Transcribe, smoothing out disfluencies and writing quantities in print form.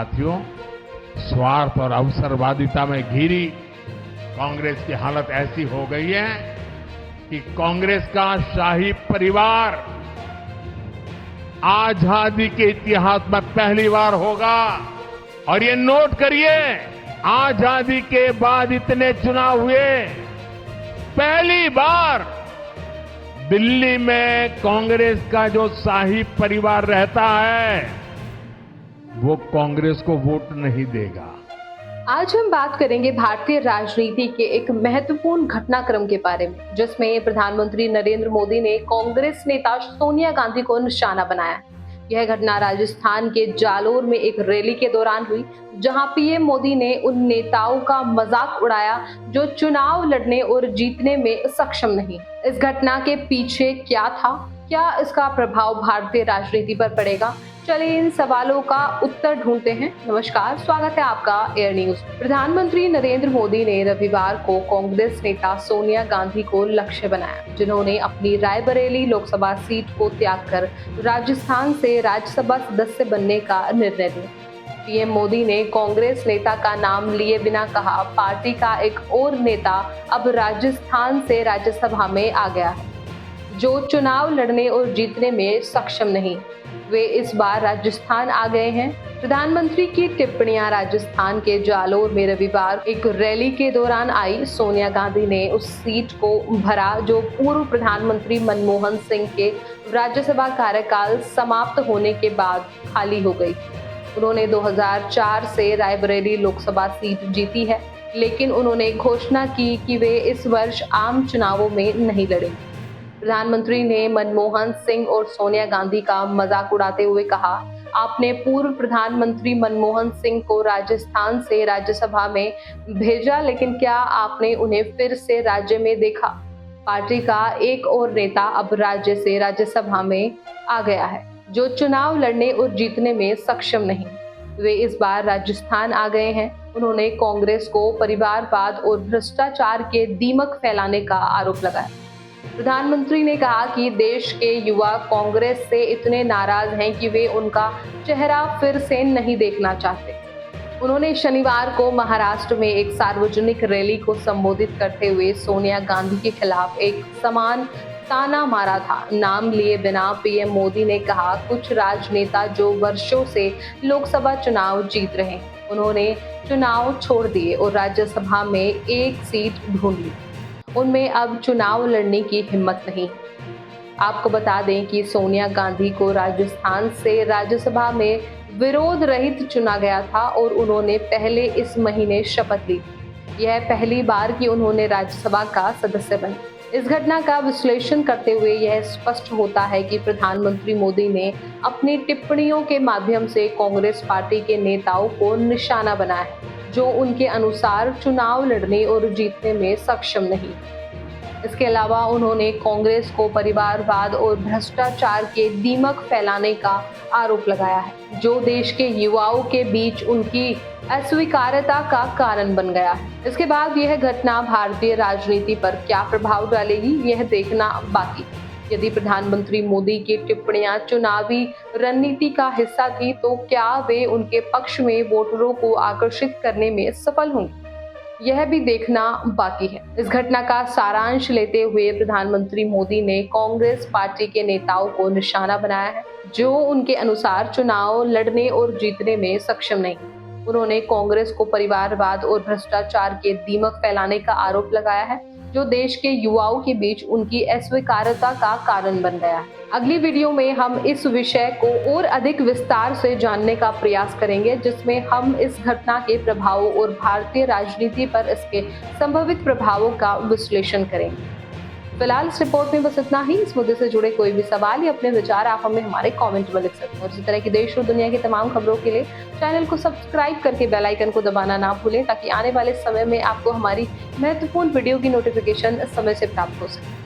साथियों, स्वार्थ और अवसरवादिता में घिरी कांग्रेस की हालत ऐसी हो गई है कि कांग्रेस का शाही परिवार आजादी के इतिहास में पहली बार होगा। और ये नोट करिए, आजादी के बाद इतने चुनाव हुए, पहली बार दिल्ली में कांग्रेस का जो शाही परिवार रहता है वो कांग्रेस को वोट नहीं देगा। आज हम बात करेंगे भारतीय राजनीति के एक महत्वपूर्ण घटनाक्रम के बारे में, जिसमें प्रधानमंत्री नरेंद्र मोदी ने कांग्रेस नेता सोनिया गांधी को निशाना बनाया। यह घटना राजस्थान के जालोर में एक रैली के दौरान हुई, जहां पीएम मोदी ने उन नेताओं का मजाक उड़ाया जो चुनाव लड़ने और जीतने में सक्षम नहीं। इस घटना के पीछे क्या था, क्या इसका प्रभाव भारतीय राजनीति पर पड़ेगा? चलिए इन सवालों का उत्तर ढूंढते हैं। नमस्कार, स्वागत है आपका एयर न्यूज। प्रधानमंत्री नरेंद्र मोदी ने रविवार को कांग्रेस नेता सोनिया गांधी को लक्ष्य बनाया, जिन्होंने अपनी रायबरेली लोकसभा सीट को त्याग कर राजस्थान से राज्यसभा सदस्य बनने का निर्णय लिया। पीएम मोदी ने कांग्रेस नेता का नाम लिए बिना कहा, पार्टी का एक और नेता अब राजस्थान से राज्यसभा में आ गया है, जो चुनाव लड़ने और जीतने में सक्षम नहीं। वे इस बार राजस्थान आ गए हैं। प्रधानमंत्री की टिप्पणियां राजस्थान के जालोर में रविवार एक रैली के दौरान आई। सोनिया गांधी ने उस सीट को भरा जो पूर्व प्रधानमंत्री मनमोहन सिंह के राज्यसभा कार्यकाल समाप्त होने के बाद खाली हो गई। उन्होंने 2004 से रायबरेली लोकसभा सीट जीती है, लेकिन उन्होंने घोषणा की कि वे इस वर्ष आम चुनावों में नहीं लड़ेंगे। प्रधानमंत्री ने मनमोहन सिंह और सोनिया गांधी का मजाक उड़ाते हुए कहा, आपने पूर्व प्रधानमंत्री मनमोहन सिंह को राजस्थान से राज्यसभा में भेजा, लेकिन क्या आपने उन्हें फिर से राज्य में देखा? पार्टी का एक और नेता अब राज्य से राज्यसभा में आ गया है, जो चुनाव लड़ने और जीतने में सक्षम नहीं। वे इस बार राजस्थान आ गए हैं। उन्होंने कांग्रेस को परिवारवाद और भ्रष्टाचार के दीमक फैलाने का आरोप लगाया। प्रधानमंत्री ने कहा कि देश के युवा कांग्रेस से इतने नाराज हैं कि वे उनका चेहरा फिर से नहीं देखना चाहते। उन्होंने शनिवार को महाराष्ट्र में एक सार्वजनिक रैली को संबोधित करते हुए सोनिया गांधी के खिलाफ एक समान ताना मारा था। नाम लिए बिना पीएम मोदी ने कहा, कुछ राजनेता जो वर्षों से लोकसभा चुनाव जीत रहे हैं, उन्होंने चुनाव छोड़ दिए और राज्यसभा में एक सीट ढूंढ ली। उनमें अब चुनाव लड़ने की हिम्मत नहीं। आपको बता दें कि सोनिया गांधी को राजस्थान से राज्यसभा में विरोध रहित चुना गया था और उन्होंने पहले इस महीने शपथ ली। यह पहली बार कि उन्होंने राज्यसभा का सदस्य बने। इस घटना का विश्लेषण करते हुए यह स्पष्ट होता है कि प्रधानमंत्री मोदी ने अपनी टिप्पणियों के माध्यम से कांग्रेस पार्टी के नेताओं को निशाना बनाया है, जो उनके अनुसार चुनाव लड़ने और जीतने में सक्षम नहीं। इसके अलावा उन्होंने कांग्रेस को परिवारवाद और भ्रष्टाचार के दीमक फैलाने का आरोप लगाया है, जो देश के युवाओं के बीच उनकी अस्वीकार्यता का कारण बन गया है। इसके बाद यह घटना भारतीय राजनीति पर क्या प्रभाव डालेगी, यह देखना बाकी। यदि प्रधानमंत्री मोदी की टिप्पणियां चुनावी रणनीति का हिस्सा थी, तो क्या वे उनके पक्ष में वोटरों को आकर्षित करने में सफल होंगे, यह भी देखना बाकी है। इस घटना का सारांश लेते हुए प्रधानमंत्री मोदी ने कांग्रेस पार्टी के नेताओं को निशाना बनाया है, जो उनके अनुसार चुनाव लड़ने और जीतने में सक्षम नहीं। उन्होंने कांग्रेस को परिवारवाद और भ्रष्टाचार के दीमक फैलाने का आरोप लगाया है, जो देश के युवाओं के बीच उनकी अस्वीकार्यता का कारण बन गया है। अगली वीडियो में हम इस विषय को और अधिक विस्तार से जानने का प्रयास करेंगे, जिसमें हम इस घटना के प्रभावों और भारतीय राजनीति पर इसके संभावित प्रभावों का विश्लेषण करेंगे। फिलहाल इस रिपोर्ट में बस इतना ही। इस मुद्दे से जुड़े कोई भी सवाल या अपने विचार आप हमें हमारे कमेंट में लिख सकते हैं। और इसी तरह की देश और दुनिया की तमाम खबरों के लिए चैनल को सब्सक्राइब करके बेल आइकन को दबाना ना भूलें, ताकि आने वाले समय में आपको हमारी महत्वपूर्ण वीडियो की नोटिफिकेशन समय से प्राप्त हो सके।